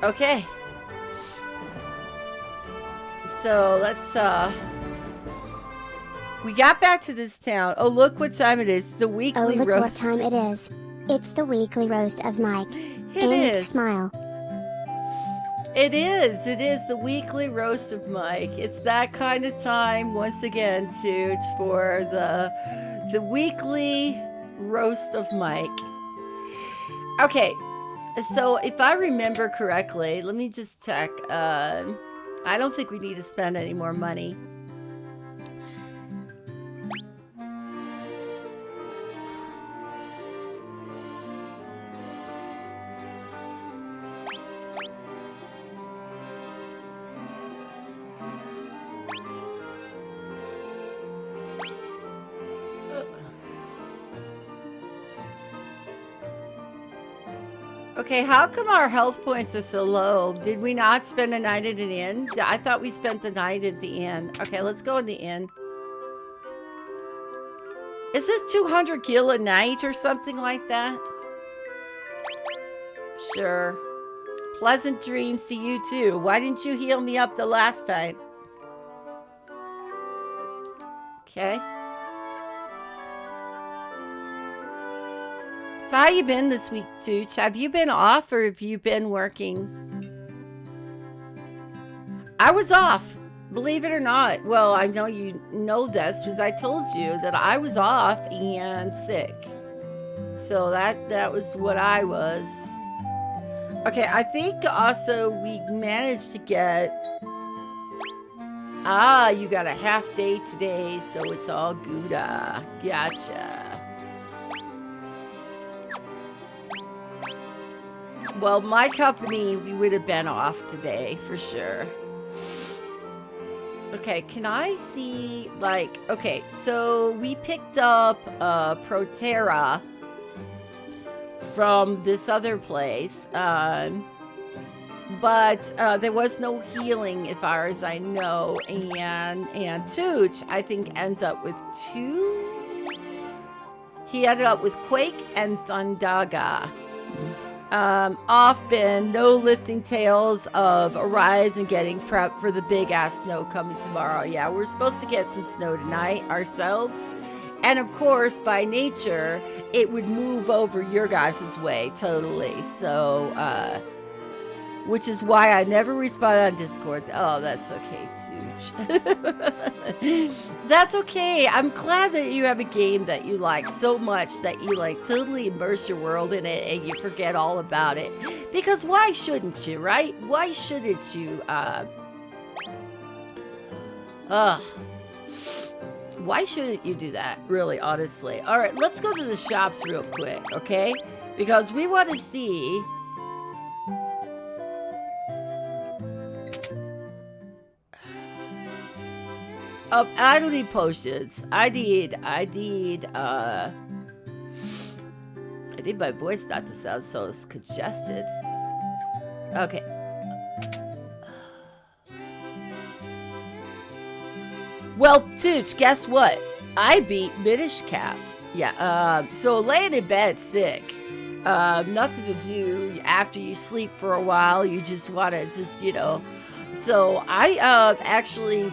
Okay. So let's we got back to this town. Oh, look what time it is. The Oh, weekly look what roast. time it is. It's the weekly roast of Mike. It And is. smile. It is. It is the weekly roast of Mike. It's that kind of time once again, Tooch, for the weekly roast of Mike. Okay. So if I remember correctly, let me just check. I don't think we need to spend any more money. Okay, how come our health points are so low? Did we not spend a night at an inn? I thought we spent the night at the inn. Okay, let's go in the inn. Is this 200 gil a night or something like that? Sure. Pleasant dreams to you too. Why didn't you heal me up the last time? Okay. So how you been this week, Tooch? Have you been off or have you been working? I was off, believe it or not. Well, I know you know this because I told you that I was off and sick. So that was what I was. Okay, I think also we managed to get... Ah, you got a half day today, so it's all Gouda. Gotcha. Well, my company, we would have been off today, for sure. Okay, can I see, like... Okay, so we picked up Proterra from this other place. But there was no healing as far as I know. And Tooch, I think, ends up with 2. He ended up with Quake and Thundaga. Off-bin, no lifting tails of Arise and getting prepped for the big-ass snow coming tomorrow. Yeah, we're supposed to get some snow tonight ourselves. And of course, by nature, it would move over your guys' way totally. So, which is why I never respond on Discord. Oh, that's okay, Tooch. That's okay. I'm glad that you have a game that you like so much that you like totally immerse your world in it and you forget all about it. Because why shouldn't you, right? Why shouldn't you? Why shouldn't you do that, really, honestly? All right, let's go to the shops real quick, okay? Because we want to see... I don't need potions. I need my voice not to sound so congested. Okay. Well, Tooch, guess what? I beat Minish Cap. Yeah, so laying in bed sick. Nothing to do after you sleep for a while. You just want to So I actually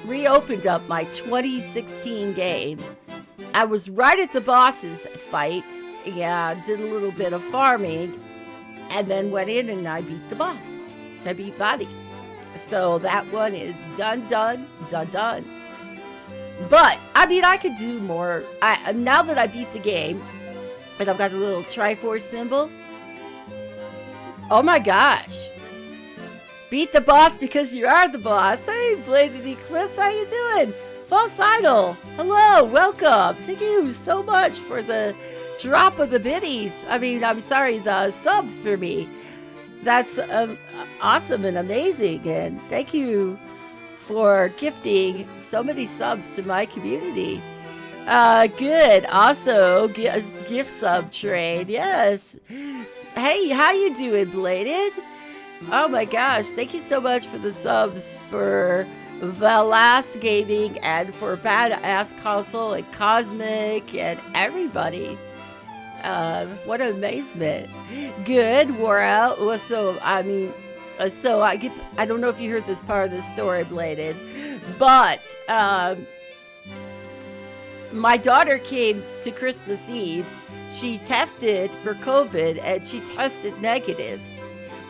reopened up my 2016 game. I was right at the boss's fight. Yeah, did a little bit of farming. And then went in and I beat the boss. I beat Vadi. So that one is done. But, I mean, I could do more. Now that I beat the game, and I've got the little Triforce symbol. Oh my gosh. Beat the boss because you are the boss. Hey, Bladed Eclipse, how you doing? False Idol, hello, welcome. Thank you so much for the drop of the biddies. I mean, I'm sorry, the subs for me. That's awesome and amazing. And thank you for gifting so many subs to my community. Good. Also, gift sub trade. Yes. Hey, how you doing, Bladed? Oh my gosh, thank you so much for the subs for Velas Gaming and for Badass Console and Cosmic and everybody. What amazement. Good, wore out. Well, so, I mean, I don't know if you heard this part of the story, Bladed, but my daughter came to Christmas Eve. She tested for COVID and she tested negative.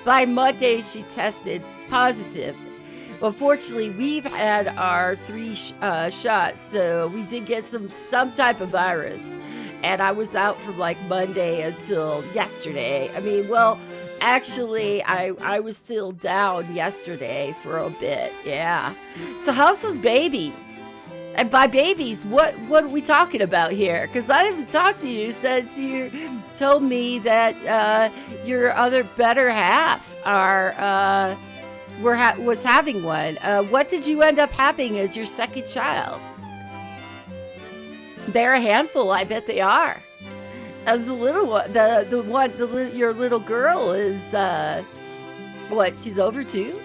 By Monday, she tested positive. Well, fortunately, we've had our 3 shots, so we did get some type of virus. And I was out from like Monday until yesterday. I mean, well, actually, I was still down yesterday for a bit. Yeah. So how's those babies? And by babies, what are we talking about here? Because I haven't talked to you since you told me that your other better half was having one. What did you end up having as your second child? They're a handful. I bet they are. The little one, your little girl is what? She's over 2.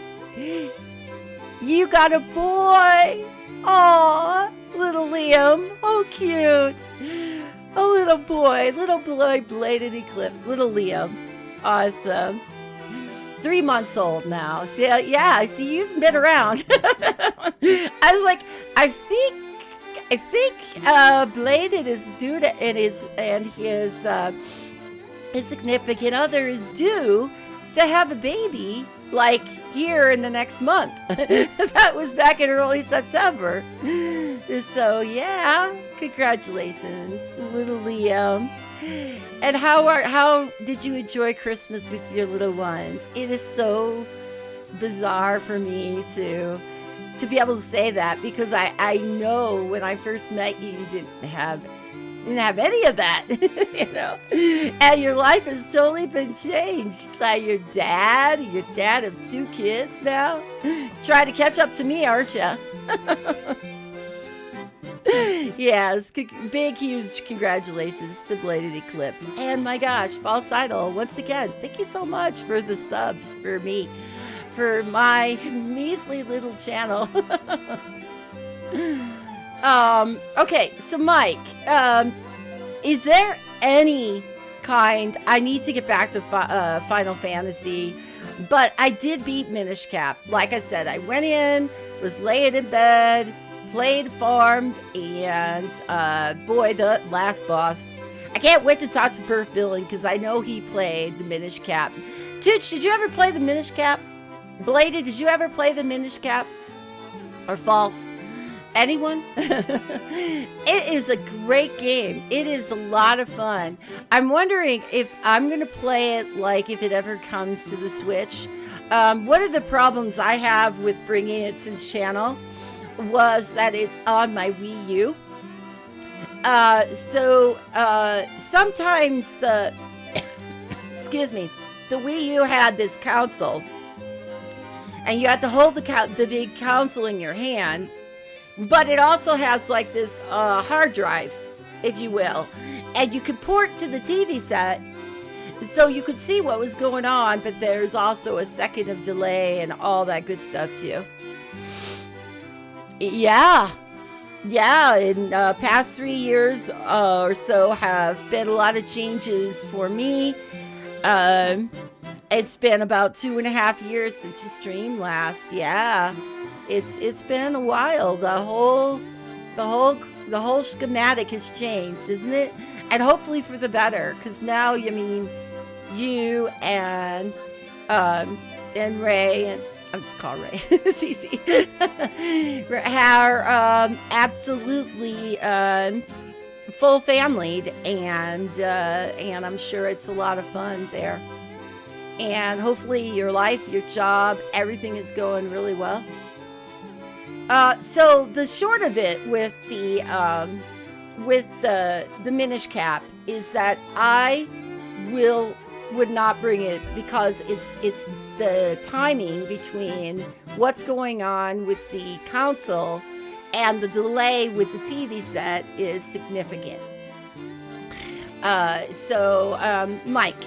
You got a boy. Aw, little Liam. Oh, cute. A little boy, Bladed Eclipse, little Liam. Awesome. 3 months old now. So, yeah, I see you've been around. I was like, I think Bladed is due to, and his significant other is due to have a baby, like here in the next month. That was back in early September. So yeah, congratulations, little Liam. And how did you enjoy Christmas with your little ones? It is so bizarre for me to be able to say that, because I know when I first met you, you didn't have any of that, you know, and your life has totally been changed. Like your dad of 2 kids now. Try to catch up to me, aren't you? Yes, big, huge congratulations to Bladed Eclipse. And my gosh, False Idol, once again, thank you so much for the subs for me, for my measly little channel. Okay, so Mike, is there any kind, I need to get back to Final Fantasy, but I did beat Minish Cap. Like I said, I went in, was laying in bed, played, farmed, and boy, the last boss. I can't wait to talk to Perf Villain, because I know he played the Minish Cap. Tooch, did you ever play the Minish Cap? Bladed, did you ever play the Minish Cap? Or False? Anyone? It is a great game. It is a lot of fun. I'm wondering if I'm going to play it, like if it ever comes to the Switch. One of the problems I have with bringing it to the channel was that it's on my Wii U. Sometimes the excuse me, the Wii U had this console, and you had to hold the big console in your hand, but it also has like this hard drive, if you will, and you could port to the TV set, so you could see what was going on, but there's also a second of delay and all that good stuff too. Yeah, in past 3 years or so have been a lot of changes for me. It's been about 2.5 years since you streamed last. Yeah, it's been a while. The whole schematic has changed, isn't it? And hopefully for the better, because now, I mean, you and Ray, and I'm just calling Ray. It's easy. Are absolutely full familied, and I'm sure it's a lot of fun there. And hopefully your life, your job, everything is going really well. So the short of it with the Minish Cap is that I would not bring it, because it's the timing between what's going on with the console and the delay with the TV set is significant. Mike,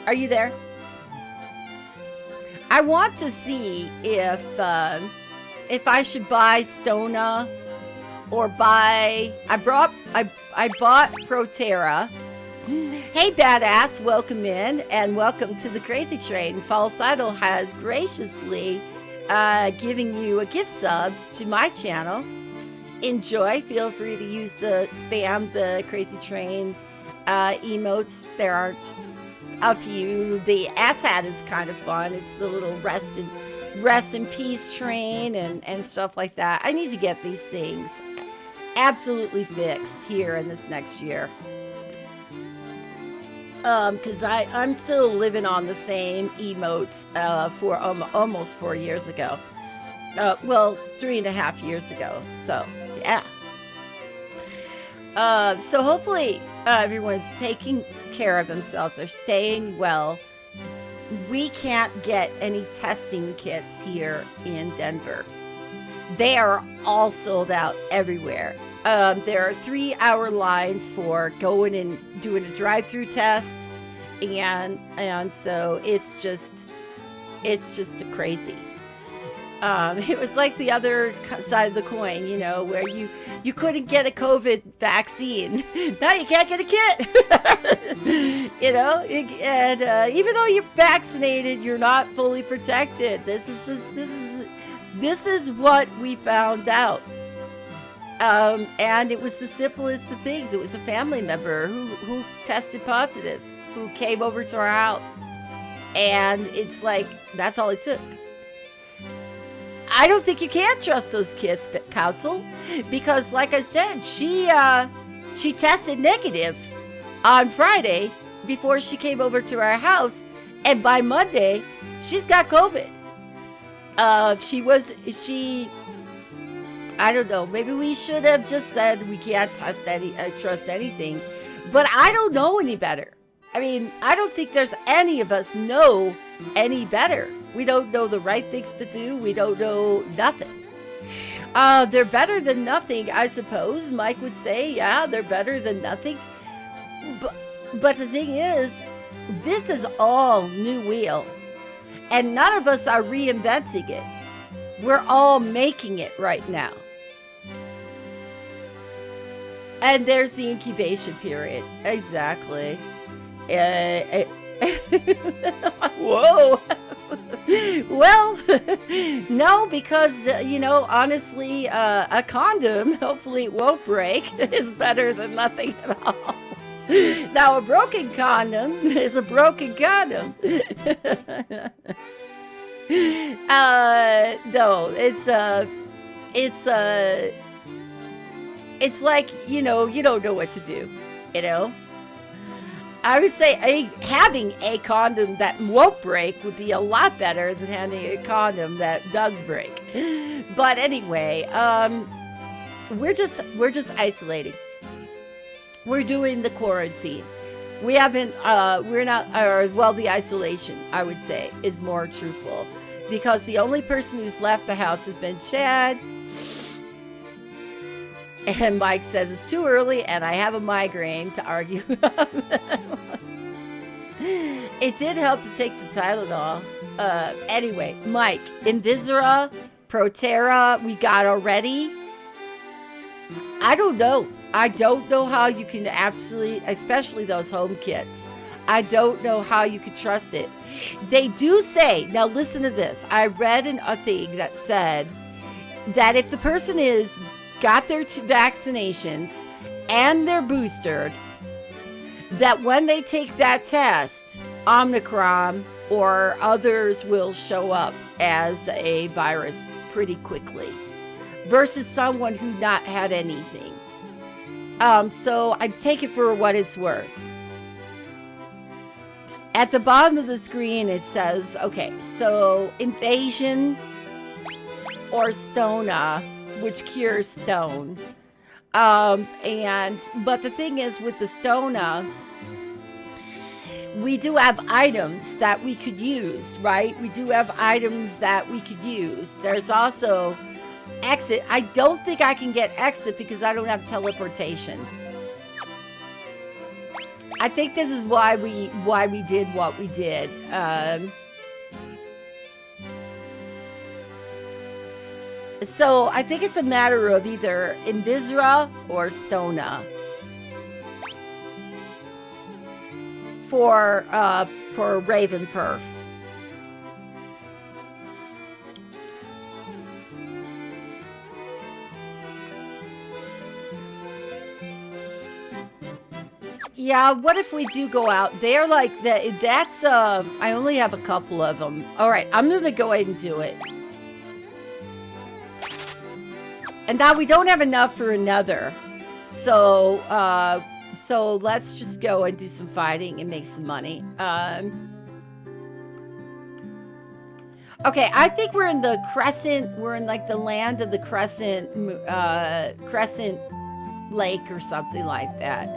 are you there? I want to see if I should buy Stona or buy. I bought Proterra. Hey, badass, welcome in and welcome to the Crazy Train. False Idol has graciously giving you a gift sub to my channel. Enjoy. Feel free to use spam the Crazy Train emotes. There aren't a few. The asshat is kind of fun. It's the little rest in peace train and stuff like that. I need to get these things absolutely fixed here in this next year. Because I'm still living on the same emotes for almost 4 years ago. Well, 3.5 years ago. So, yeah. So hopefully everyone's taking care of themselves. They're staying well. We can't get any testing kits here in Denver. They are all sold out everywhere. There are 3-hour lines for going and doing a drive-through test, and so it's just crazy. It was like the other side of the coin, you know, where you couldn't get a COVID vaccine. Now you can't get a kit. You know, and even though you're vaccinated, you're not fully protected. This is what we found out. And it was the simplest of things. It was a family member who tested positive, who came over to our house. And it's like, that's all it took. I don't think you can trust those kids, Council, because like I said, she tested negative on Friday before she came over to our house. And by Monday, she's got COVID. I don't know. Maybe we should have just said we can't trust anything. But I don't know any better. I mean, I don't think there's any of us know any better. We don't know the right things to do. We don't know nothing. They're better than nothing, I suppose. Mike would say, yeah, they're better than nothing. But the thing is, this is all new wheel. And none of us are reinventing it. We're all making it right now. And there's the incubation period. Exactly. Whoa. Well, no, because, you know, honestly, a condom, hopefully it won't break, is better than nothing at all. Now, a broken condom is a broken condom. No, it's like, you know, you don't know what to do, you know? I would say having a condom that won't break would be a lot better than having a condom that does break. But anyway, we're just isolating. We're doing the quarantine. We haven't, we're not, well, the isolation, I would say, is more truthful. Because the only person who's left the house has been Chad. And Mike says it's too early and I have a migraine to argue. It did help to take some Tylenol. Anyway, Mike, Invisera, Proterra, we got already. I don't know. I don't know how you can especially those home kits. I don't know how you could trust it. They do say, now listen to this. I read a thing that said that if the person got their vaccinations and they're boosted, that when they take that test, Omicron or others will show up as a virus pretty quickly versus someone who not had anything. So I take it for what it's worth. At the bottom of the screen, it says, okay, so invasion or Stona, which cures stone. But the thing is with the Stona, we do have items that we could use, right? We do have items that we could use. There's also exit. I don't think I can get exit because I don't have teleportation. I think this is why we did what we did. So I think it's a matter of either Invisera or Stona. for Raven Perf. Yeah, what if we do go out? They're like, that's, I only have a couple of them. All right, I'm going to go ahead and do it. And now we don't have enough for another. So, so let's just go and do some fighting and make some money. Okay, I think we're in the Crescent, we're in like the land of the Crescent, Crescent Lake or something like that.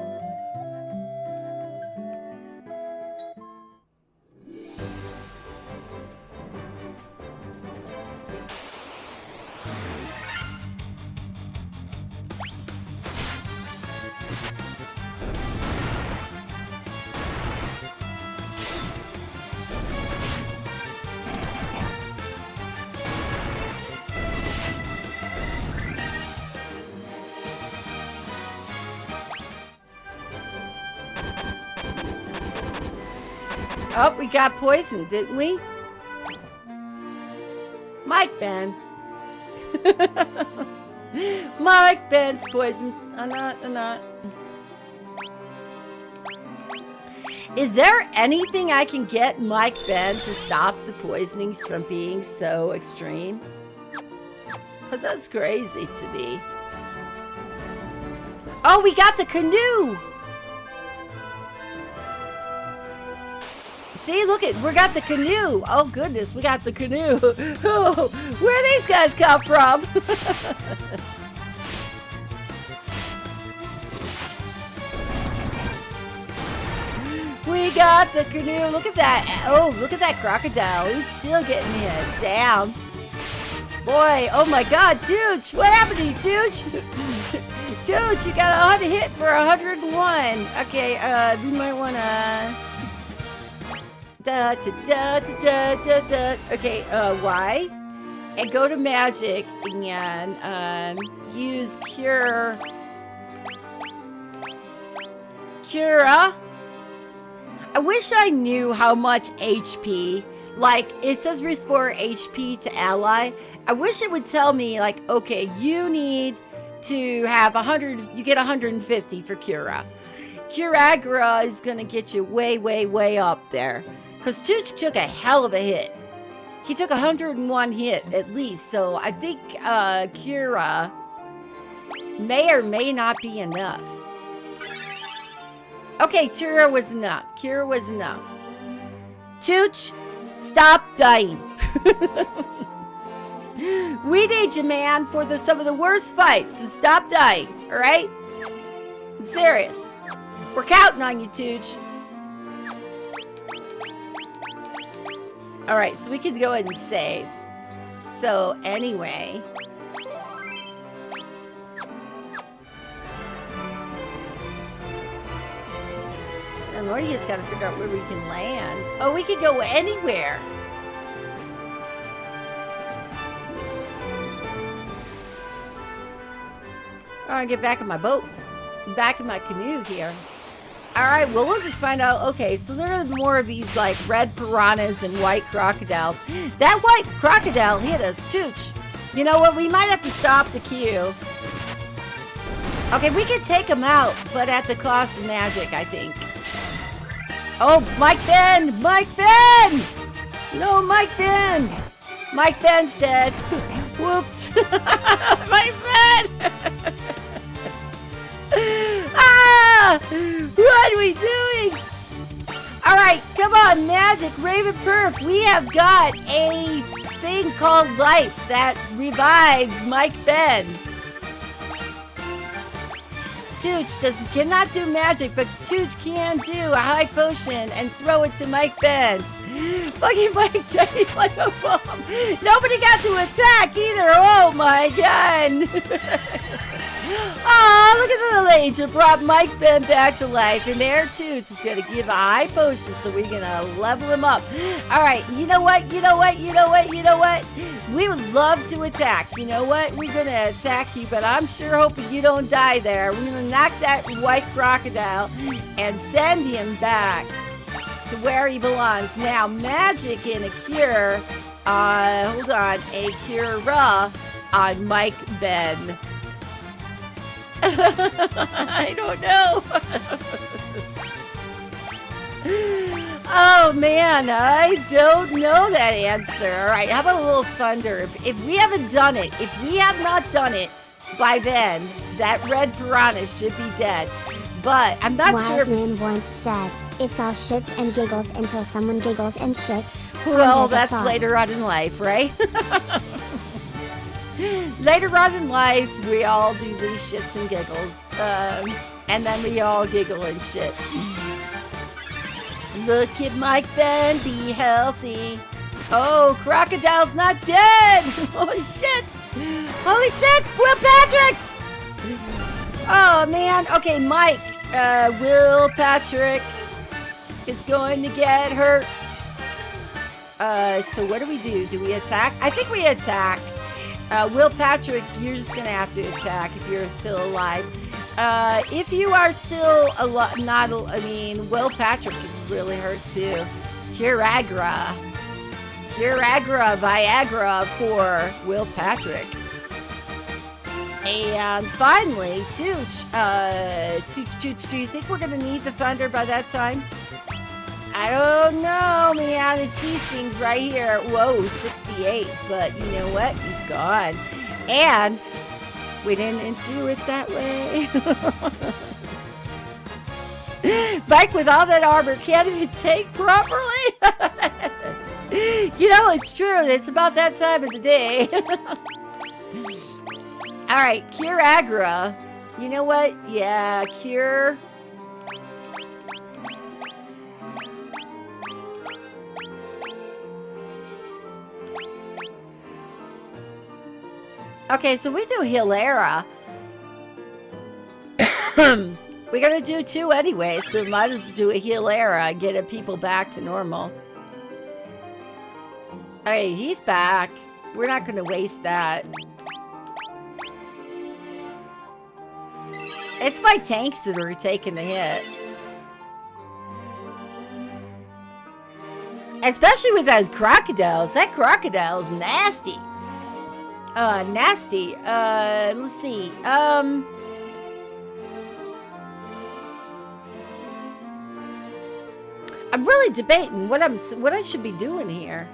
Oh, we got poisoned, didn't we? Mike Ben. Mike Ben's poisoned. I'm not. Is there anything I can get Mike Ben to stop the poisonings from being so extreme? Because that's crazy to me. Oh, we got the canoe! See, look at, we got the canoe. Oh goodness, we got the canoe. Where these guys come from? We got the canoe. Look at that. Oh, look at that crocodile. He's still getting hit down. Boy, oh my God, Dooch. What happened to you, Dooch? Dooch, you got a hit for 101. Okay, you might wanna... Okay, Y. And go to magic and use Cura. I wish I knew how much HP, like it says restore HP to ally. I wish it would tell me like, okay, you need to have 100, you get 150 for Cura. Curagra is gonna get you way, way, way up there. Because Tooch took a hell of a hit. He took 101 hit at least, so I think Cura may or may not be enough. Okay, Cura was enough. Cura was enough. Tooch, stop dying. We need you, man, for some of the worst fights, so stop dying, all right? I'm serious. We're counting on you, Tooch. All right, so we could go ahead and save. So anyway. And Lordia's got to figure out where we can land. Oh, we could go anywhere. All right, get back in my boat. Back in my canoe here. All right, well, we'll just find out. Okay, so there are more of these, like, red piranhas and white crocodiles. That white crocodile hit us, Tooch. You know what? We might have to stop the queue. Okay, we can take him out, but at the cost of magic, I think. Oh, Mike Ben! Mike Ben! No, Mike Ben! Mike Ben's dead. Whoops. Mike Ben! Ah! What are we doing? All right, come on, Magic, Raven Perf. We have got a thing called life that revives Mike Ben. Tooch cannot do magic, but Tooch can do a high potion and throw it to Mike Ben. Fucking Mike died like a bomb. Nobody got to attack either. Oh my God. Oh, look at the lady that brought Mike Ben back to life. And there, Tooch is going to give a high potion, so we're going to level him up. All right, you know what? We would love to attack. You know what? We're going to attack you, but I'm sure hoping you don't die there. We're going to knock that white crocodile and send him back to where he belongs. Now, magic in a cure. Hold on. A cure on Mike Ben. I don't know. Oh man, I don't know that answer. All right, how about a little thunder? If we haven't done it, if we have not done it by then, that red piranha should be dead. But I'm not sure. Wise man once said, "It's all shits and giggles until someone giggles and shits." Well, that's later on in life, right? Later on in life, we all do these shits and giggles. And then we all giggle and shit. Look at Mike Ben, be healthy. Oh, Crocodile's not dead! Holy shit! Holy shit! Will Patrick! Oh, man. Okay, Mike. Will Patrick is going to get hurt. So what do? Do we attack? I think we attack. Will Patrick, you're just going to have to attack if you're still alive. If you are still Will Patrick is really hurt too. Curagra. Viagra for Will Patrick. And finally, Tooch. Tooch, do you think we're going to need the thunder by that time? I don't know, man. It's these things right here. Whoa, 68. But you know what? He's gone. And we didn't do it that way. Mike with all that armor can't even take properly. You know, it's true. It's about that time of the day. All right, Cure Agra. You know what? Yeah, Cure. Okay, so we do Hilera. We're gonna do 2 anyway, so might as well do a Hilera and get people back to normal. Alright, he's back. We're not gonna waste that. It's my tanks that are taking the hit. Especially with those crocodiles. That crocodile's nasty. Nasty. Let's see. I'm really debating what I should be doing here.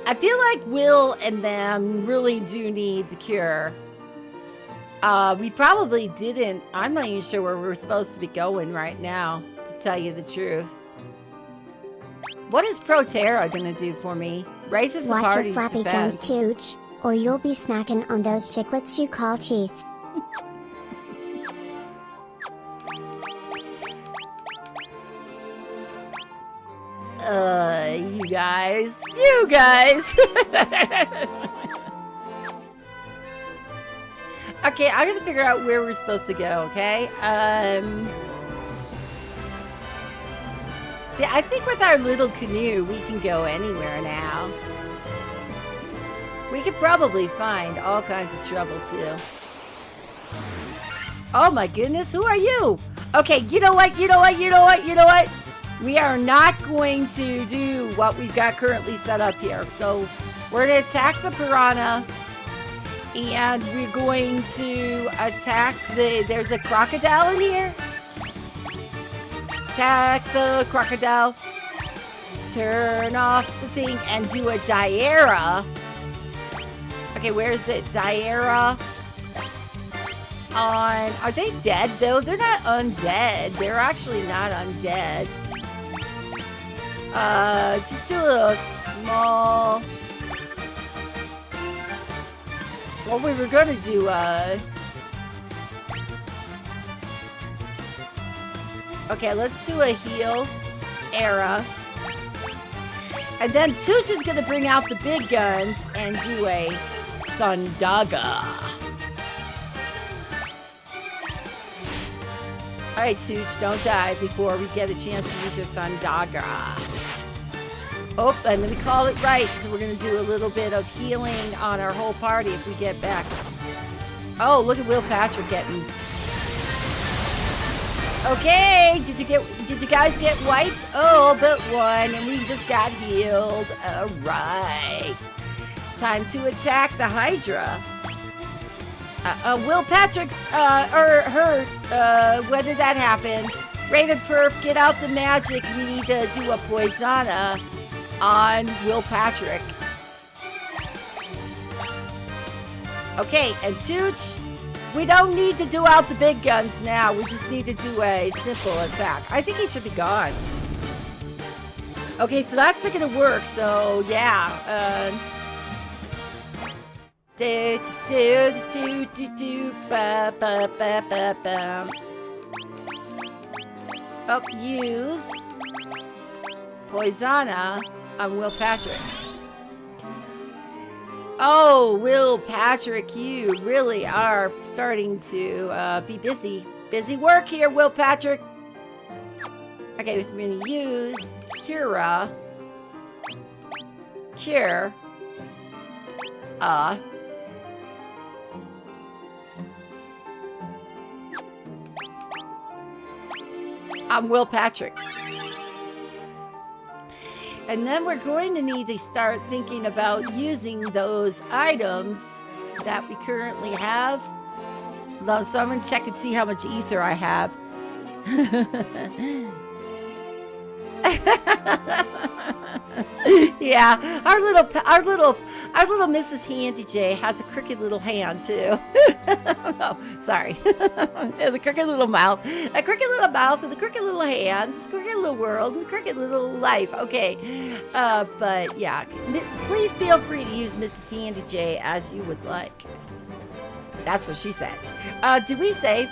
I feel like Will and them really do need the cure. We probably didn't. I'm not even sure where we're supposed to be going right now, to tell you the truth. What is Proterra gonna do for me? Raises the party's Watch your flappy gums, Tooch, or you'll be snacking on those chiclets you call teeth. You guys. You guys! Okay, I gotta figure out where we're supposed to go, okay? See, I think with our little canoe, we can go anywhere now. We could probably find all kinds of trouble, too. Oh my goodness, who are you? Okay, you know what? We are not going to do what we've got currently set up here. So, we're going to attack the piranha. And we're going to attack there's a crocodile in here. Attack the crocodile. Turn off the thing and do a Diera. Okay, where is it? Diera. Are they dead though? They're not undead. They're actually not undead. Just do a small... Well, we were gonna do, Okay, let's do a heal era. And then Tooch is gonna bring out the big guns and do a Thundaga. Alright, Tooch, don't die before we get a chance to use your Thundaga. Oh, and let me call it right. So we're going to do a little bit of healing on our whole party if we get back. Oh, look at Will Patrick getting. Okay, did you guys get wiped? Oh, but one, and we just got healed. All right. Time to attack the Hydra. Will Patrick's hurt. When did that happen? Raven Perf, get out the magic. We need to do a Poisona on Will Patrick. Okay, and Tooch, we don't need to do out the big guns now. We just need to do a simple attack. I think he should be gone. Okay, so that's not gonna work. So yeah. Oh, use Poisona on Will Patrick. Oh, Will Patrick, you really are starting to be busy. Busy work here, Will Patrick. Okay, so we're going to use Cura. Cure. I'm Will Patrick. And then we're going to need to start thinking about using those items that we currently have. So I'm going to check and see how much ether I have. Yeah, our little Mrs. Handy J has a crooked little hand too. Oh, sorry. The crooked little mouth, a crooked little mouth, and the crooked little hands, crooked little world, and the crooked little life. Okay, but yeah, please feel free to use Mrs. Handy J as you would like. That's what she said. Did we save?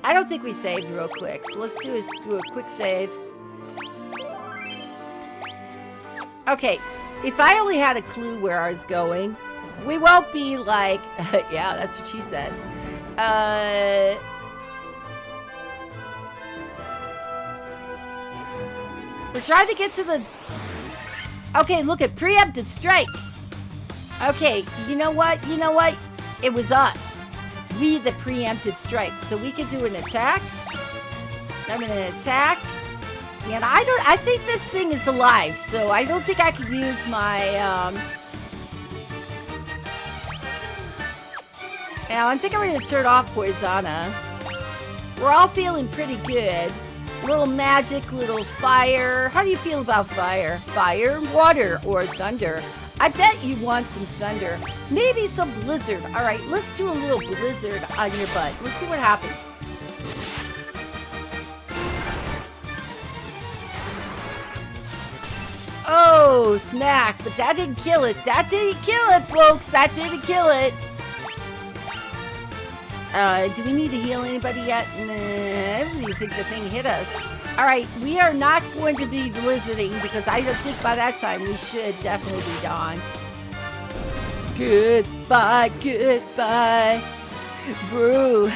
I don't think we saved real quick, so let's do a quick save. Okay, if I only had a clue where I was going, we won't be like, yeah, that's what she said. We're trying to get to the, okay, look at preemptive strike. Okay, you know what? It was us. We the preemptive strike. So we could do an attack. I'm gonna attack. And I think this thing is alive, so I don't think I can use my, I think I'm going to turn off Poisona. We're all feeling pretty good. Little magic, little fire. How do you feel about fire? Fire, water, or thunder? I bet you want some thunder. Maybe some blizzard. All right, let's do a little blizzard on your butt. Let's see what happens. Oh, smack. But that didn't kill it. That didn't kill it, folks. That didn't kill it. Do we need to heal anybody yet? Nah, I don't even think the thing hit us. All right, we are not going to be blizzarding because I think by that time we should definitely be gone. Goodbye, goodbye. Brew.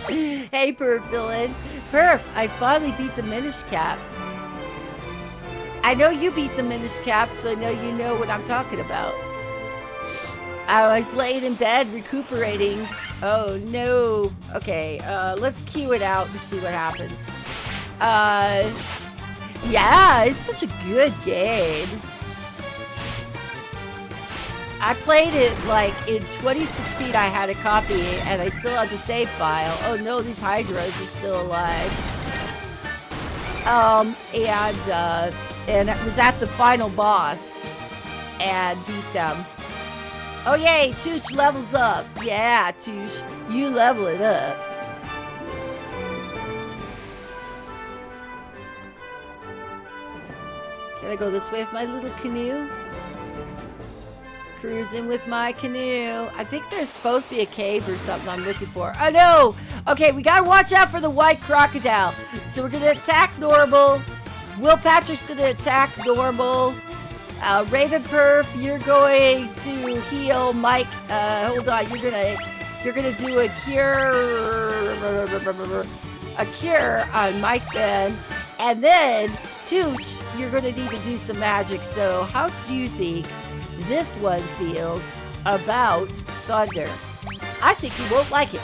Hey, Perf villain. Perf, I finally beat the Minish Cap. I know you beat the Minish Cap, so I know you know what I'm talking about. I was laid in bed recuperating. Oh no. Okay, let's queue it out and see what happens. Yeah, it's such a good game. I played it like in 2016. I had a copy and I still had the save file. Oh no, these Hydras are still alive. And it was at the final boss and beat them. Oh yay, Tooch levels up. Yeah, Tooch, you level it up. Can I go this way with my little canoe? Cruising with my canoe. I think there's supposed to be a cave or something I'm looking for. Oh no! Okay, we gotta watch out for the white crocodile. So we're gonna attack normal. Will Patrick's gonna attack normal. Raven Perf, you're going to heal Mike. Hold on, you're gonna do a cure on Mike Ben, and then Tooch, you're gonna need to do some magic. So how do you think this one feels about thunder. I think he won't like it.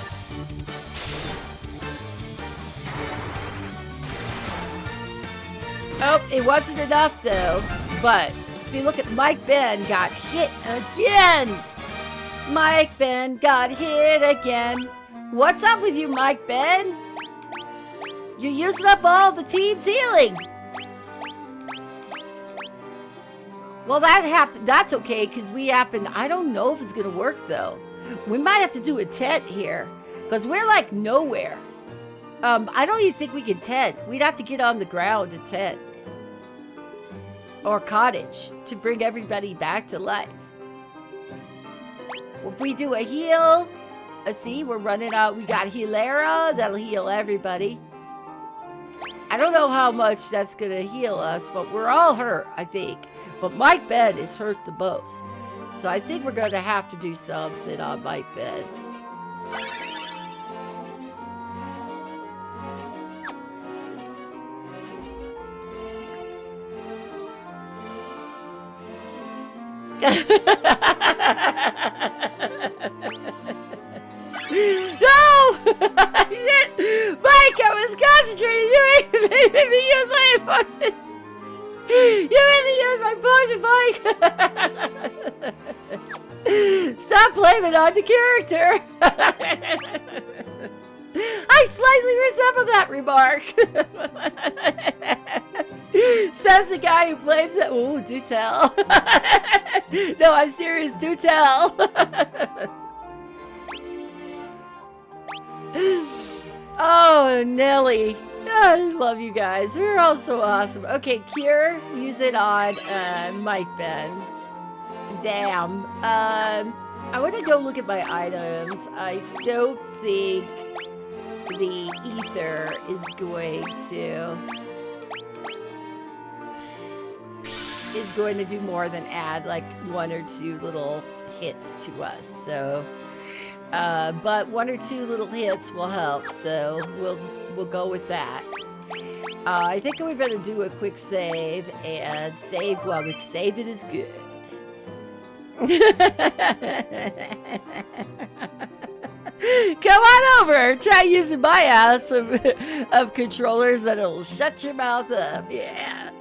Oh, it wasn't enough though. But see, look at Mike Ben got hit again. Mike Ben got hit again. What's up with you, Mike Ben? You're using up all the team's healing. Well, that's okay, because I don't know if it's going to work, though. We might have to do a tent here, because we're, like, nowhere. I don't even think we can tent. We'd have to get on the ground to tent. Or cottage, to bring everybody back to life. If we do a heal, see, we're running out. We got Healera, that'll heal everybody. I don't know how much that's going to heal us, but we're all hurt, I think. But Mike Ben is hurt the most. So I think we're going to have to do something on Mike Ben. No! Mike, I was concentrating. You made me use my potion. You made me use my potion, Mike. Stop blaming on the character. I slightly resemble that remark. Says the guy who blames it. Ooh, do tell. No, I'm serious. Do tell. Oh, Nelly. I love you guys. You're all so awesome. Okay, Cure, use it on Mike Ben. Damn. I want to go look at my items. I don't think the ether is going to do more than add like 1 or 2 little hits to us. So but 1 or 2 little hits will help, so we'll go with that. I think we better do a quick save and save while the saving is good. Come on over, try using my house of controllers that'll shut your mouth up. Yeah.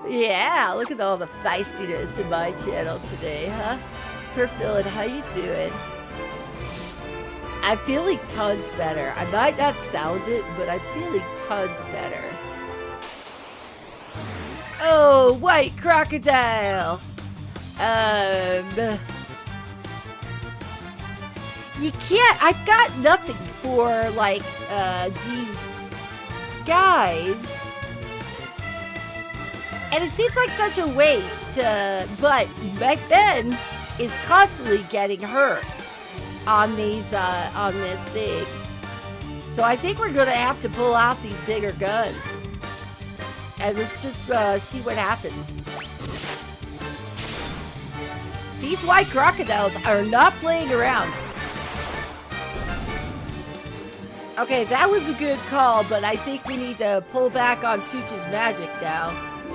Yeah, look at all the feistiness in my channel today, huh? Perfillin, how you doing? I'm feeling tons better. I might not sound it, but I'm feeling tons better. Oh, white crocodile. You can't. I've got nothing for like these guys, and it seems like such a waste. But Mike Ben is constantly getting hurt on these on this thing, so I think we're gonna have to pull out these bigger guns, and let's just see what happens. These white crocodiles are not playing around. Okay, that was a good call, but I think we need to pull back on Tooch's magic now,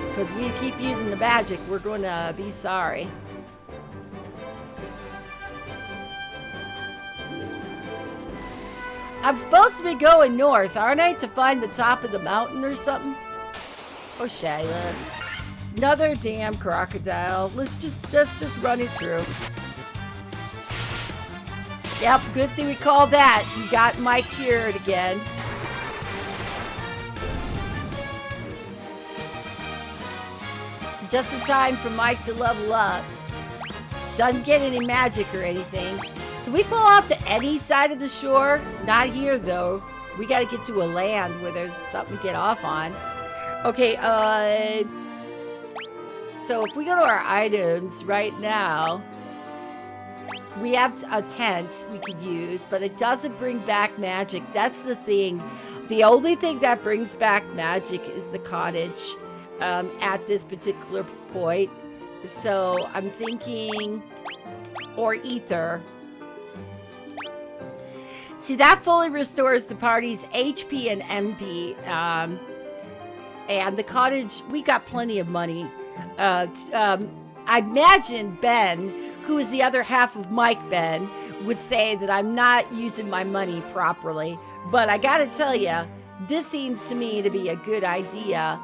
because we keep using the magic. We're going to be sorry. I'm supposed to be going north, aren't I, to find the top of the mountain or something? Oh, Shayla. Another damn crocodile. Let's just run it through. Yep, good thing we called that. You got Mike cured again. Just in time for Mike to level up. Doesn't get any magic or anything. Can we pull off to any side of the shore? Not here, though. We gotta get to a land where there's something to get off on. Okay, so if we go to our items right now, we have a tent we could use, but it doesn't bring back magic. That's the thing. The only thing that brings back magic is the cottage at this particular point. So I'm thinking, or ether. See, that fully restores the party's HP and MP. And the cottage, we got plenty of money. I imagine Ben who is the other half of Mike Ben, would say that I'm not using my money properly. But I gotta tell you, this seems to me to be a good idea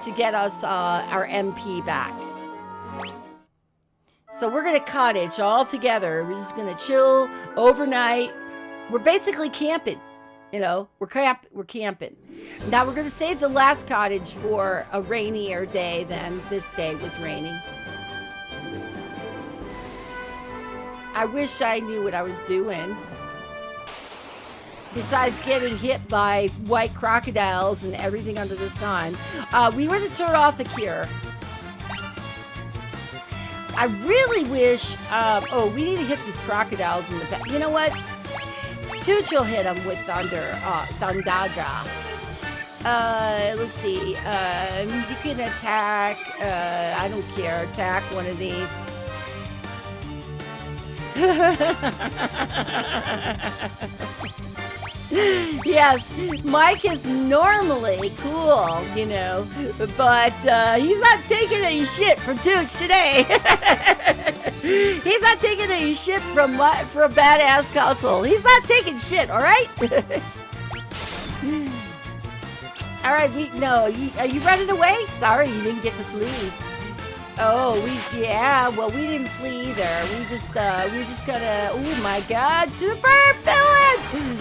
to get us our MP back. So we're gonna cottage all together. We're just gonna chill overnight. We're basically camping, you know. We're camping. Now we're gonna save the last cottage for a rainier day than this day was raining. I wish I knew what I was doing. Besides getting hit by white crocodiles and everything under the sun, we were to turn off the cure. I really wish, oh, we need to hit these crocodiles in the back. You know what? Tooch will hit them with Thundaga. Let's see. You can attack, I don't care, attack one of these. Yes, Mike is normally cool, you know, but he's not taking any shit from Tooch today. He's not taking any shit from a badass Castle. He's not taking shit, all right? All right, are you running away? Sorry, you didn't get to flee. Oh, yeah, well, we didn't flee either. We just gotta, oh my God, super villain!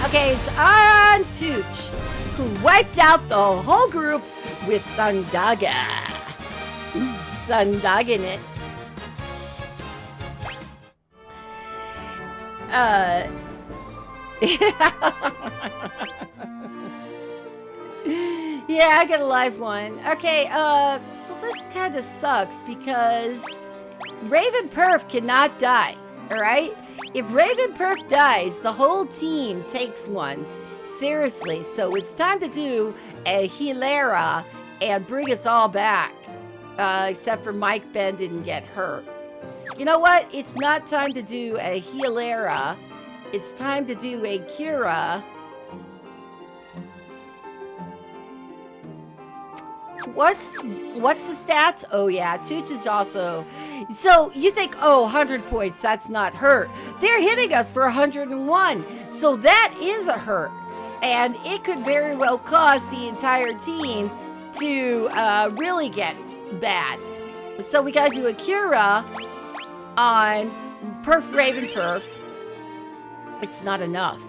Okay, it's on Tooch, who wiped out the whole group with Thundaga. Thundagging it. Yeah, I got a live one. Okay, so this kind of sucks because Raven Perf cannot die, alright? If Raven Perf dies, the whole team takes one. Seriously, so it's time to do a Hilera and bring us all back. Except for Mike Ben didn't get hurt. You know what? It's not time to do a Hilera. It's time to do a Cura. What's the stats? Oh yeah, Tooch is also... So you think, oh, 100 points, that's not hurt. They're hitting us for 101. So that is a hurt. And it could very well cause the entire team to really get bad. So we gotta do a Cura on Perf Raven Perf. It's not enough.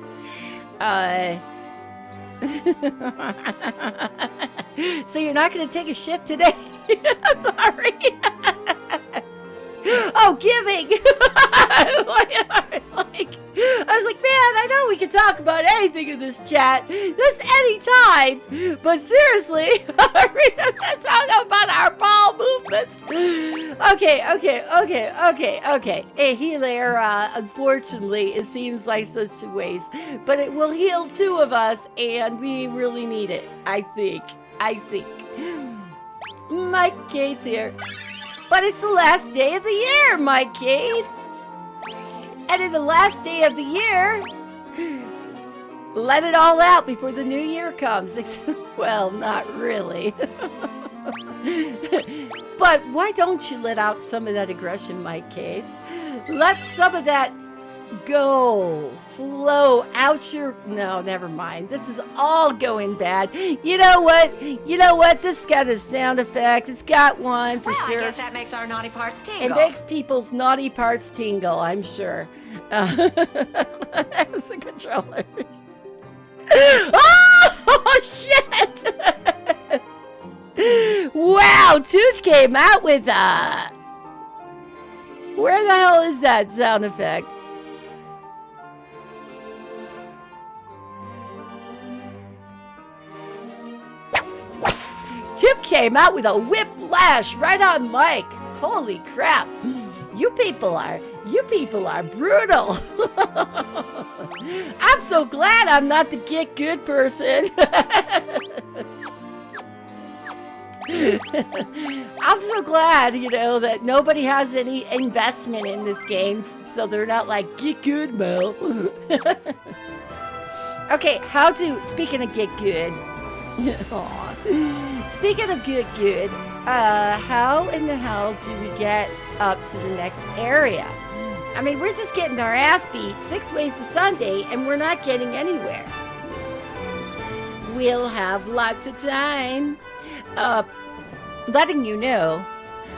So you're not gonna take a shit today? Sorry. Oh, giving! I was like, man, I know we can talk about anything in this chat. That's any time. But seriously, we're gonna talk about our ball movements. Okay. A healer, unfortunately, it seems like such a waste. But it will heal 2 of us, and we really need it, I think. Mike Cade's here. But it's the last day of the year, Mike Cade. And in the last day of the year, let it all out before the new year comes. Well, not really. But why don't you let out some of that aggression, Mike Cade? Let some of that go, flow out your... No, never mind. This is all going bad. You know what? This got a sound effect. It's got one for sure. I guess that makes our naughty parts tingle. It makes people's naughty parts tingle, I'm sure. That's the controllers. Oh, shit! Wow, Tooch came out with that. Where the hell is that sound effect? Chip came out with a whiplash right on Mike. Holy crap. You people are brutal. I'm so glad I'm not the get good person. I'm so glad, that nobody has any investment in this game, so they're not like, get good, Mel. Okay, speaking of get good, speaking of good, How in the hell do we get up to the next area? I mean, we're just getting our ass beat 6 ways to Sunday, and we're not getting anywhere. We'll have lots of time. Letting you know,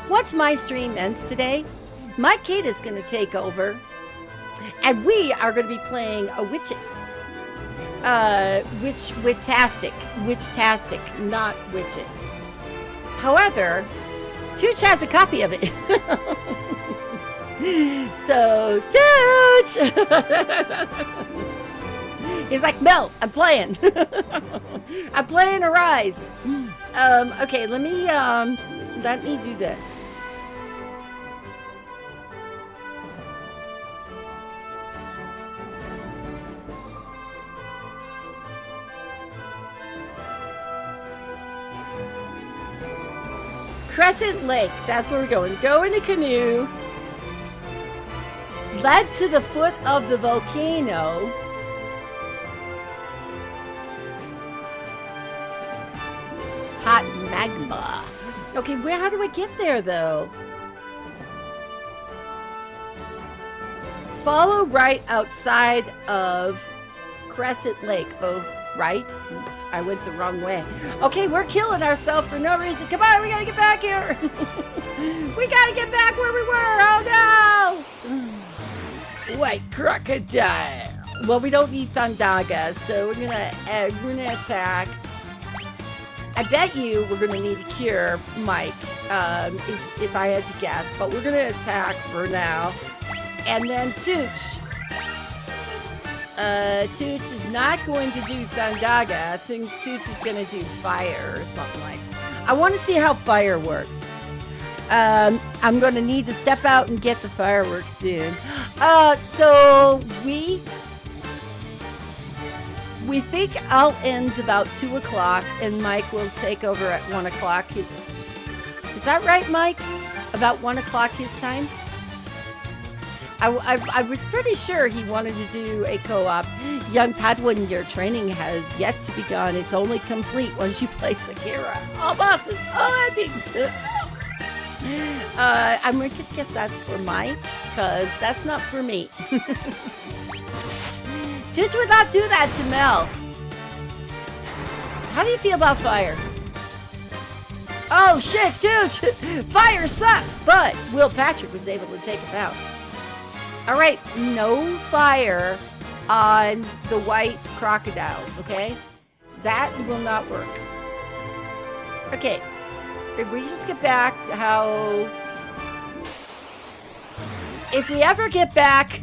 once my stream ends today, my kid is going to take over, and we are going to be playing a Witch-tastic, not Witch-it. However, Tooch has a copy of it. So, Tooch! He's like, no, I'm playing. I'm playing Arise. Okay, let me do this. Crescent Lake, that's where we're going. Go in a canoe. Led to the foot of the volcano. Hot magma. Okay, how do I get there though? Follow right outside of Crescent Lake. Oh, right? Oops, I went the wrong way. Okay, we're killing ourselves for no reason. Come on, we gotta get back here. We gotta get back where we were. Oh no! White crocodile. Well, we don't need Thundaga, so we're gonna attack. I bet you we're gonna need a cure, Mike. If I had to guess, but we're gonna attack for now, and then Tooch. Tooch is not going to do Thundaga. I think Tooch is going to do fire or something like that. I want to see how fire works. I'm going to need to step out and get the fireworks soon. So we think I'll end about 2 o'clock and Mike will take over at 1 o'clock. Is that right, Mike? About 1 o'clock his time? I was pretty sure he wanted to do a co-op. Young Padawan, your training has yet to begun. It's only complete once you play Sekiro. All bosses, all endings. I'm going to guess that's for Mike, because that's not for me. Tooch would not do that to Mel. How do you feel about fire? Oh shit, Tooch! Fire sucks, but Will Patrick was able to take him out. Alright, no fire on the white crocodiles, okay? That will not work. Okay, if we just get back to how... If we ever get back...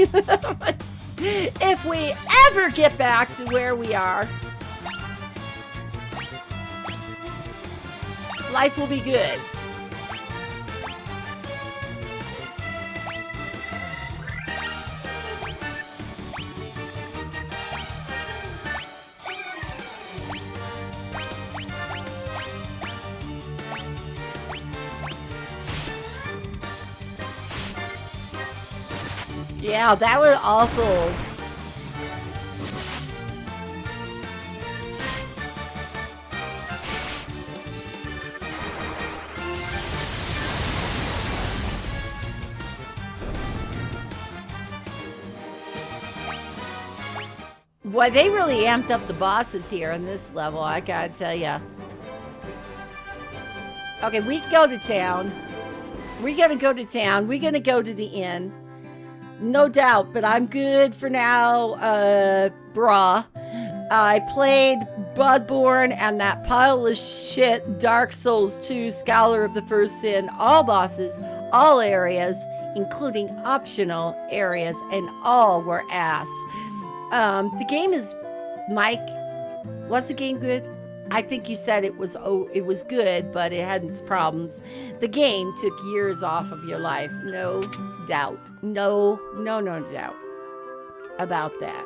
if we ever get back to where we are, life will be good. Yeah, that was awful. Boy, they really amped up the bosses here in this level, I gotta tell ya. Okay, we can go to town. We're gonna go to town. We're gonna go to the inn. No doubt, but I'm good for now, brah. I played Bloodborne and that pile of shit, Dark Souls 2, Scholar of the First Sin, all bosses, all areas, including optional areas, and all were ass. The game is, Mike, was the game good? I think you said it was good, but it had its problems. The game took years off of your life, no doubt. No doubt about that.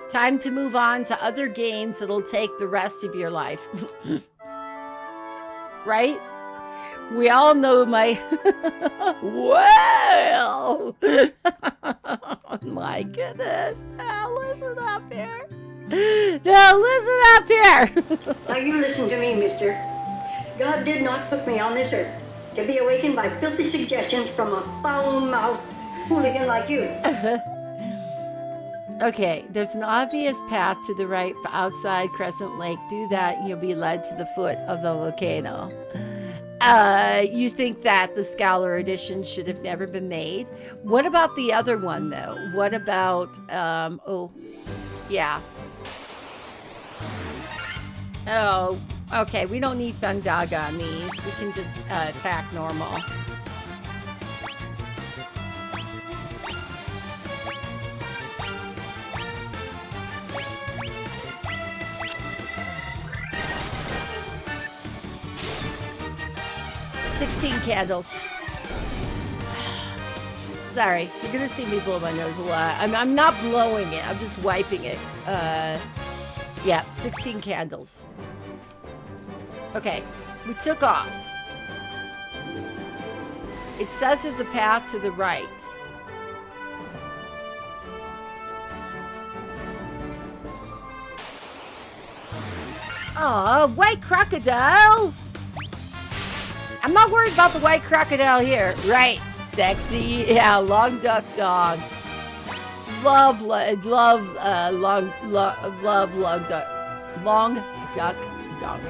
Time to move on to other games that'll take the rest of your life. Right? We all know my... Well! My goodness. Now listen up here. Now listen up here. Now you listen to me, mister. God did not put me on this earth to be awakened by filthy suggestions from a foul-mouthed hooligan like you. Okay, there's an obvious path to the right outside Crescent Lake. Do that, and you'll be led to the foot of the volcano. You think that the Scowler edition should have never been made? What about the other one, though? What about, oh, yeah. Oh, okay, we don't need Thundaga on these. We can just attack normal. Candles. Sorry, you're gonna see me blow my nose a lot. I'm not blowing it, I'm just wiping it. Yeah, 16 candles. Okay, we took off. It says there's a path to the right. Aw, white crocodile! I'm not worried about the white crocodile here. Right. Sexy. Yeah, long duck dog. Love long duck. Long duck dog.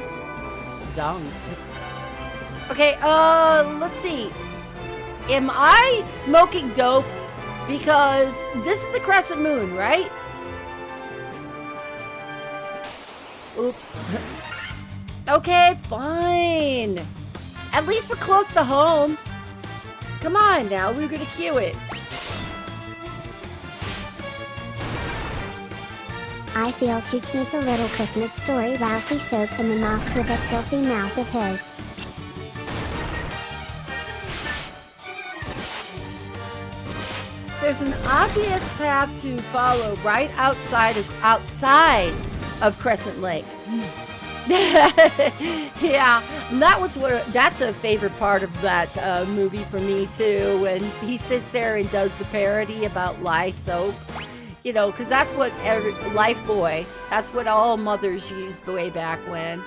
Dong. Okay, let's see. Am I smoking dope? Because this is the crescent moon, right? Oops. Okay, fine. At least we're close to home. Come on now, we're gonna cue it. I feel Chooch needs a little Christmas story Ralphie soap in the mouth with that filthy mouth of his. There's an obvious path to follow right outside of Crescent Lake. Yeah, that's a favorite part of that movie for me too, when he sits there and does the parody about lye soap, you know, because that's what Life Boy, that's what all mothers used way back when.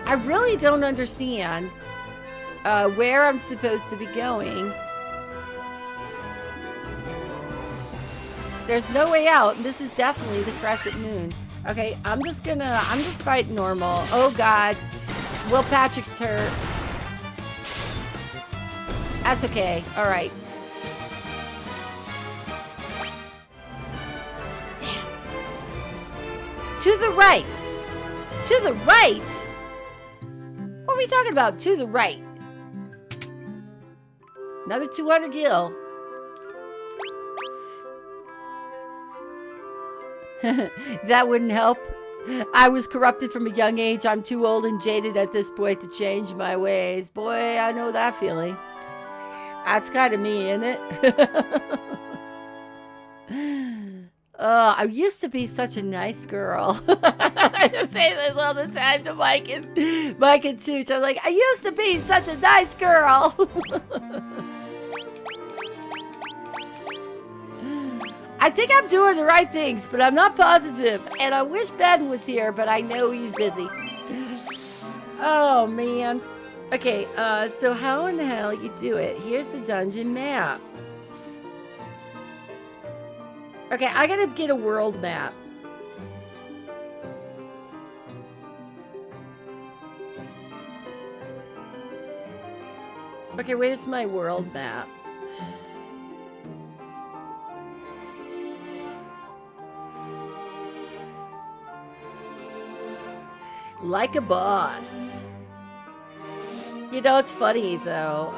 I really don't understand where I'm supposed to be going. There's no way out. This is definitely the crescent moon. Okay, I'm just fighting normal. Oh God. Will Patrick's hurt. That's okay. Alright. Damn. To the right. To the right? What are we talking about? To the right. Another 200 gil. That wouldn't help. I was corrupted from a young age. I'm too old and jaded at this point to change my ways. Boy, I know that feeling. That's kind of me, isn't it? I used to be such a nice girl. I just say this all the time to Mike and Tooch. I'm like, I used to be such a nice girl. I think I'm doing the right things, but I'm not positive. And I wish Ben was here, but I know he's busy. Oh, man. Okay, so how in the hell you do it? Here's the dungeon map. Okay, I gotta get a world map. Okay, where's my world map? Like a boss. You know, it's funny though.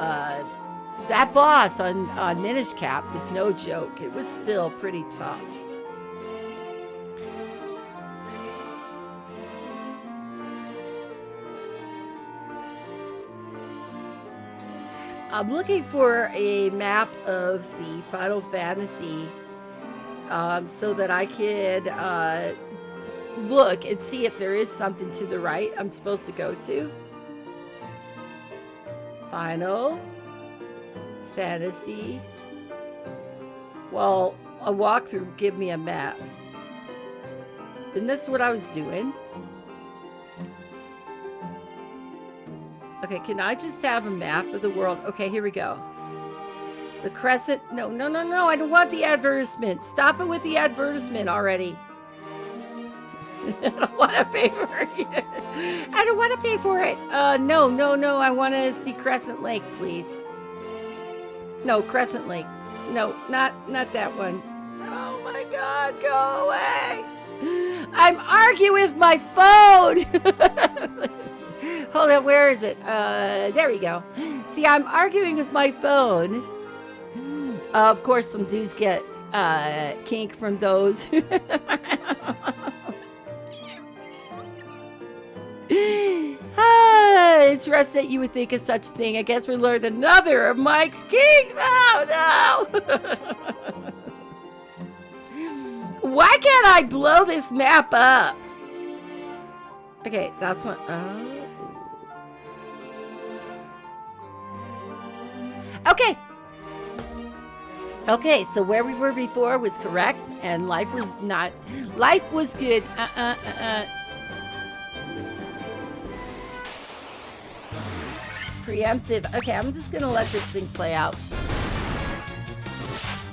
That boss on Minish Cap was no joke. It was still pretty tough. I'm looking for a map of the Final Fantasy so that I could look and see if there is something to the right I'm supposed to go to. Final Fantasy. Well, a walkthrough give me a map. And that's what I was doing. Okay, can I just have a map of the world? Okay, here we go. The crescent. No, no, no, no. I don't want the advertisement. Stop it with the advertisement already. I don't want to pay for it. I don't want to pay for it. No, no, no. I want to see Crescent Lake, please. No, Crescent Lake. No, not that one. Oh my God, go away. I'm arguing with my phone. Hold on, where is it? There we go. See, I'm arguing with my phone. Of course, some dudes get kink from those. Interesting that you would think of such a thing. I guess we learned another of Mike's kinks. Oh no! Why can't I blow this map up? Okay, that's one. Oh. Okay. Okay, so where we were before was correct, and life was not. Life was good. Preemptive. Okay, I'm just gonna let this thing play out.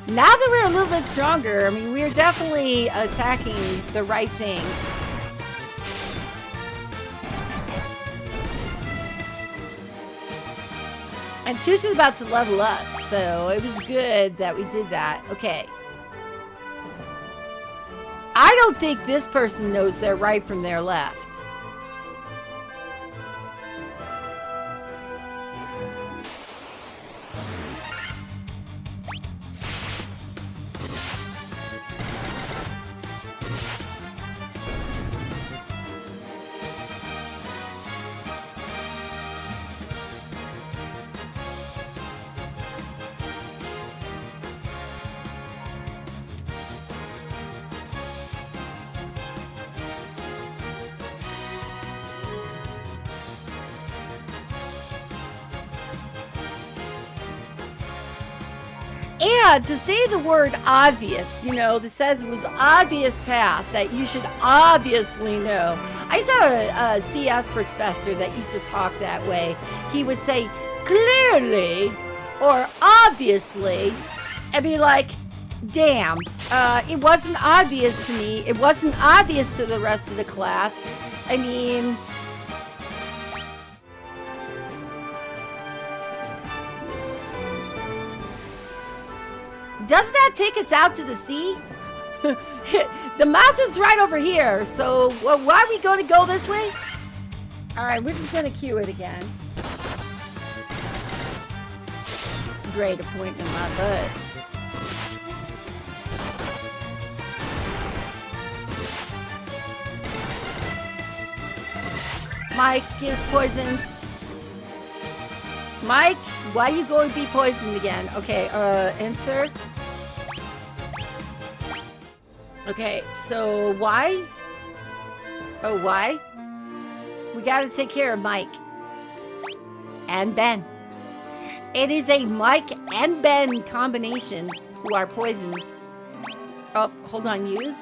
Now that we're a little bit stronger, I mean, we're definitely attacking the right things. And Chooch is about to level up, so it was good that we did that. Okay. I don't think this person knows their right from their left. And to say the word obvious, you know, this says it was obvious path that you should obviously know. I used to have a CS professor that used to talk that way. He would say clearly or obviously and be like, damn, it wasn't obvious to me. It wasn't obvious to the rest of the class. I mean... Doesn't that take us out to the sea? The mountain's right over here, so why are we going to go this way? Alright, we're just going to queue it again. Great appointment, my butt. Mike is poisoned. Mike, why are you going to be poisoned again? Okay, insert. Okay, so why? Oh, why? We gotta take care of Mike. And Ben. It is a Mike and Ben combination who are poisoned. Oh, hold on, use.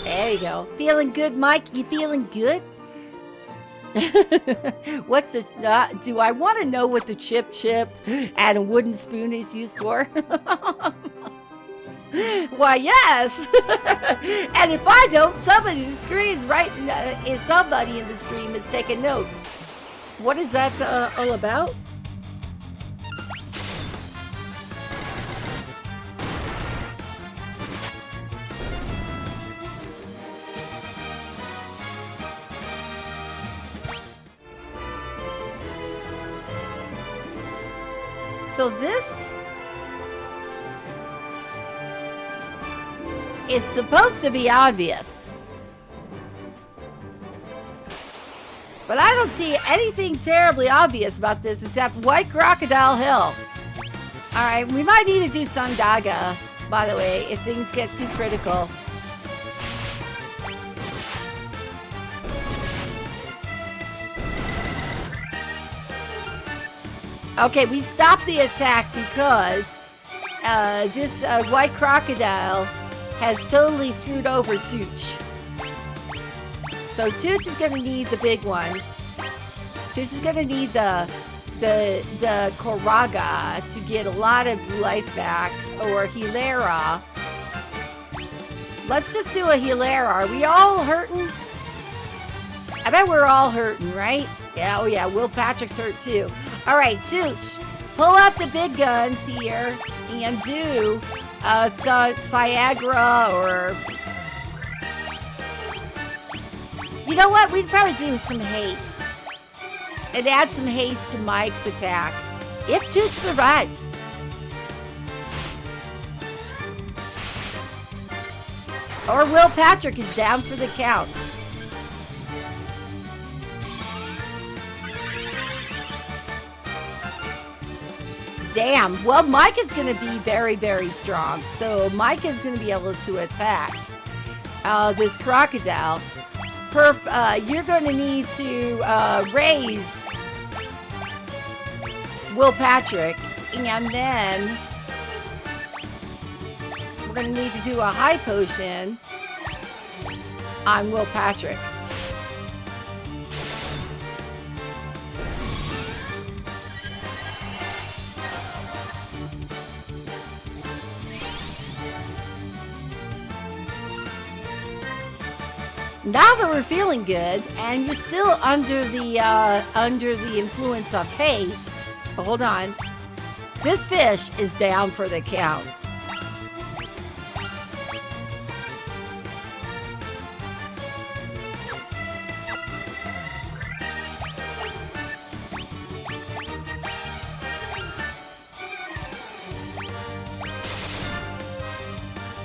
There you go. Feeling good, Mike? You feeling good? What's the... do I want to know what the chip and a wooden spoon is used for? Why, yes! And if I don't, somebody in the screen is writing, somebody in the stream is taking notes. What is that all about? So this is supposed to be obvious. But I don't see anything terribly obvious about this except White Crocodile Hill. Alright, we might need to do Thundaga, by the way, if things get too critical. Okay, we stopped the attack because this White Crocodile has totally screwed over Tooch. So Tooch is going to need the big one. Tooch is gonna need the Koraga to get a lot of life back, or Hilera. Let's just do a Hilera. Are we all hurting? I bet we're all hurting, right? Yeah, oh yeah, Will Patrick's hurt too. All right, Tooch, pull out the big guns here and do the Viagra, or... You know what? We'd probably do some haste. And add some haste to Mike's attack. If Tooch survives. Or Will Patrick is down for the count. Damn. Well, Mike is going to be very, very strong. So Mike is going to be able to attack this crocodile. You're going to need to raise Will Patrick, and then we're going to need to do a high potion on Will Patrick. Now that we're feeling good, and you're still under the influence of haste, hold on. This fish is down for the count.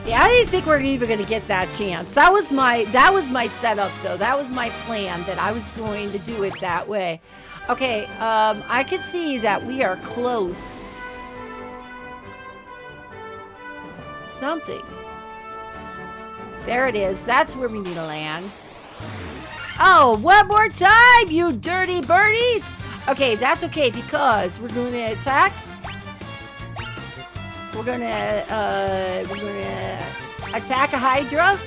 Yeah, I didn't think we were even going to get that chance. That was my setup, though. That was my plan, that I was going to do it that way. Okay, I can see that we are close. Something. There it is. That's where we need to land. Oh, one more time, you dirty birdies! Okay, that's okay, because we're going to attack. We're gonna attack a Hydra.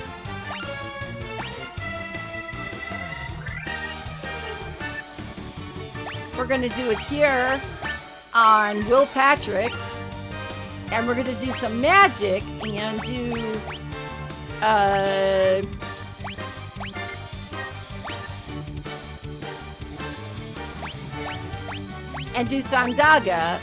We're gonna do a cure on Will Patrick, and we're gonna do some magic and do Thandaga